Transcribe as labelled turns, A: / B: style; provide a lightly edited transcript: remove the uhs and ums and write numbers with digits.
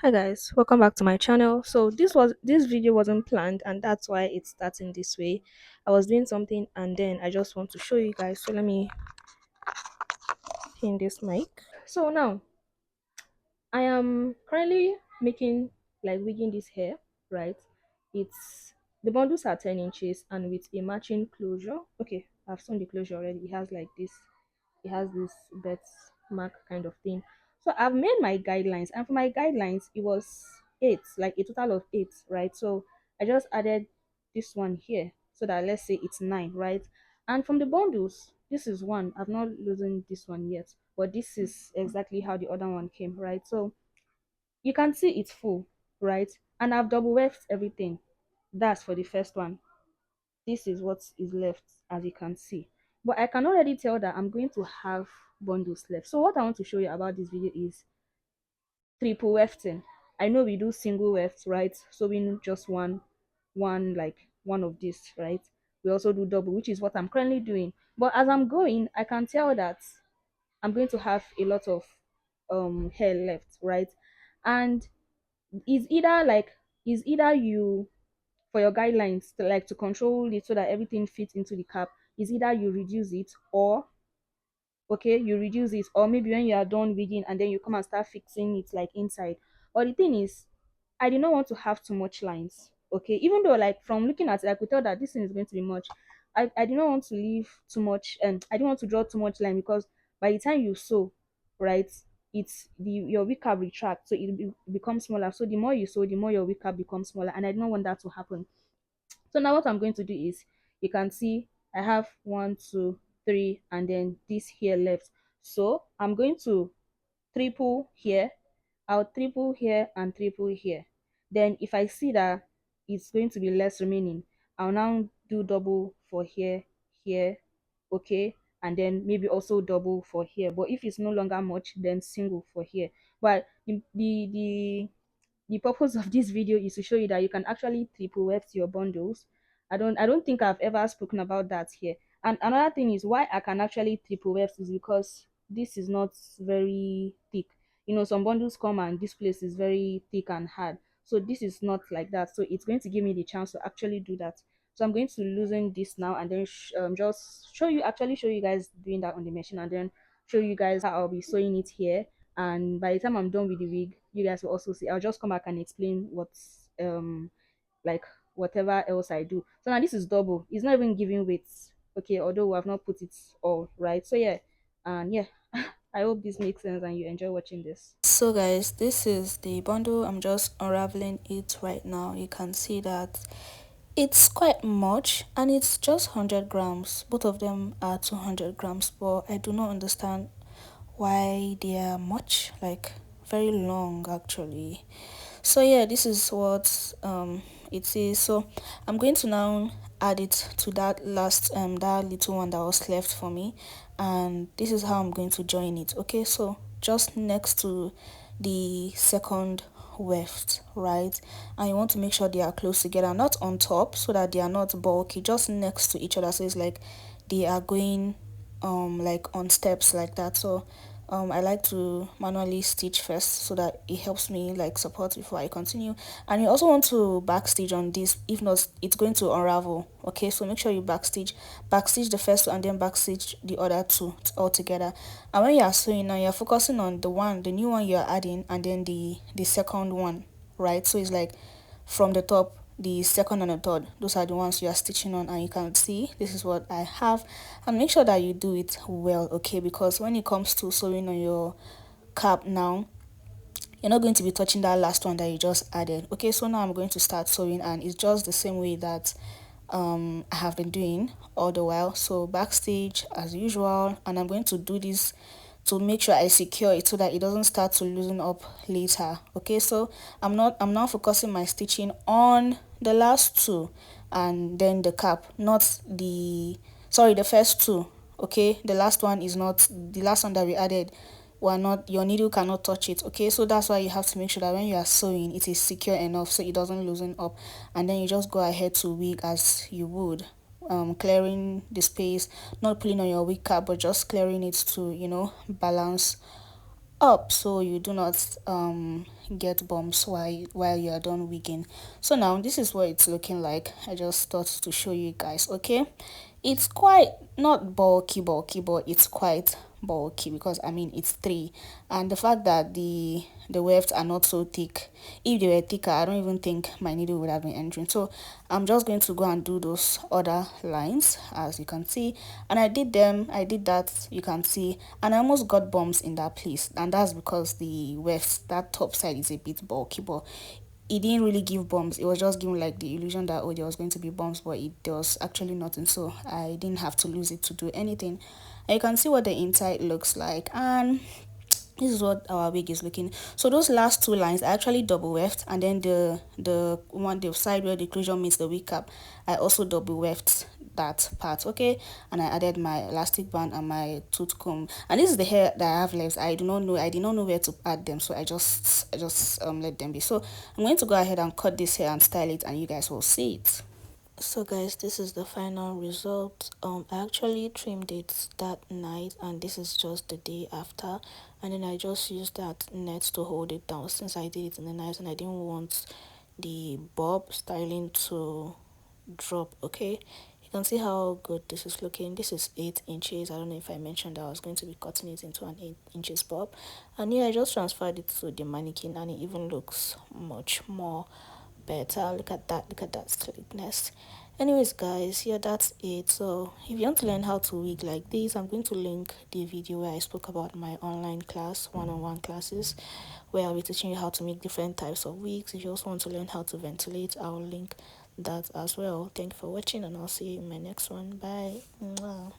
A: Hi guys, welcome back to my channel. So this video wasn't planned and that's why it's starting this way. I was doing something and then I just want to show you guys. So let me pin this mic. So now I am currently making like wigging this hair, right? It's the bundles are 10 inches and with a matching closure. Okay, I've sewn the closure already. It has this birth mark kind of thing. So I've made my guidelines, and for my guidelines, it was eight, like a total of eight, right? So I just added this one here so that let's say it's nine, right? And from the bundles, this is one. I've not loosened this one yet, but this is exactly how the other one came, right? So you can see it's full, right? And I've double weft everything. That's for the first one. This is what is left, as you can see, but I can already tell that I'm going to have bundles left. So what I want to show you about this video is triple wefting. I know we do single weft, right? So we need just one of this, right? We also do double, which is what I'm currently doing. But as I'm going, I can tell that I'm going to have a lot of hair left, right? And is either like is either you, for your guidelines to like to control it so that everything fits into the cap, is either you reduce it, or okay, you reduce it, or maybe when you are done wigging and then you come and start fixing it like inside. But the thing is, I did not want to have too much lines. Okay, even though like from looking at it, I could tell that this thing is going to be much. I did not want to leave too much, and I didn't want to draw too much line because by the time you sew, right, it's the your wig cap retract, so becomes smaller. So the more you sew, the more your wig cap becomes smaller, and I did not want that to happen. So now what I'm going to do is, you can see I have one, two, three, and then this here left. So I'm going to triple here, I'll triple here and triple here. Then if I see that it's going to be less remaining, I'll now do double for here, here, okay, and then maybe also double for here. But if it's no longer much, then single for here. But the purpose of this video is to show you that you can actually triple weft your bundles. I don't think I've ever spoken about that here. And another thing is why I can actually triple weft is because this is not very thick. You know, some bundles come and this place is very thick and hard. So this is not like that. So it's going to give me the chance to actually do that. So I'm going to loosen this now and then just show you guys doing that on the machine, and then show you guys how I'll be sewing it here. And by the time I'm done with the wig, you guys will also see. I'll just come back and explain what's like whatever else I do. So now this is double. It's not even giving weights. Okay, although we have not put it all right. So yeah, and yeah, I hope this makes sense and you enjoy watching this.
B: So guys, this is the bundle. I'm just unraveling it right now. You can see that it's quite much and it's just 100 grams. Both of them are 200 grams, but I do not understand why they are much, like very long actually. So yeah, this is what it is. So I'm going to now add it to that last that little one that was left for me, and this is how I'm going to join it. Okay, so just next to the second weft, right, and you want to make sure they are close together, not on top so that they are not bulky, just next to each other, so it's like they are going like on steps like that. So I like to manually stitch first so that it helps me like support before I continue. And you also want to backstitch on this, if not it's going to unravel. Okay, so make sure you backstitch the first one and then backstitch the other two all together. And when you are sewing now, you're focusing on the new one you're adding, and then the second one, right? So it's like from the top, the second and the third, those are the ones you are stitching on, and you can see this is what I have. And make sure that you do it well, okay, because when it comes to sewing on your cap now, you're not going to be touching that last one that you just added. Okay, so now I'm going to start sewing, and it's just the same way that I have been doing all the while. So backstage as usual, and I'm going to do this to make sure I secure it so that it doesn't start to loosen up later. Okay, so I'm now focusing my stitching on the last two and then the cap, not the first two. Okay, the last one is not the last one that we added. Well, not your needle cannot touch it. Okay, so that's why you have to make sure that when you are sewing it is secure enough so it doesn't loosen up, and then you just go ahead to wig as you would, clearing the space, not pulling on your wig cap but just clearing it to balance up so you do not get bumps while you are done wigging. So now this is what it's looking like. I just thought to show you guys. Okay, it's quite not bulky, but it's quite bulky because I mean it's three, and the fact that the wefts are not so thick. If they were thicker, I don't even think my needle would have been entering. So I'm just going to go and do those other lines, as you can see, and I did them. I did that, you can see, and I almost got bumps in that place, and that's because the wefts, that top side is a bit bulky, but it didn't really give bumps. It was just giving like the illusion that, oh, there was going to be bumps, but there was actually nothing, so I didn't have to lose it to do anything. And you can see what the inside looks like, and this is what our wig is looking. So those last two lines I actually double weft, and then the side where the closure meets the wig cap, I also double weft that part. Okay, and I added my elastic band and my tooth comb, and this is the hair that I have left. I did not know where to add them, so I just let them be. So I'm going to go ahead and cut this hair and style it, and you guys will see it. So guys, this is the final result. I actually trimmed it that night, and this is just the day after, and then I just used that net to hold it down since I did it in the night and I didn't want the bob styling to drop. Okay, you can see how good this is looking. This is 8 inches. I don't know if I mentioned that I was going to be cutting it into an 8 inches bob, and yeah, I just transferred it to the mannequin, and it even looks much more better. Look at that sleekness. Anyways guys, yeah, that's it. So if you want to learn how to wig like this, I'm going to link the video where I spoke about my online class, one-on-one classes, where I'll be teaching you how to make different types of wigs. If you also want to learn how to ventilate, I'll link that as well. Thank you for watching, and I'll see you in my next one. Bye. Mwah.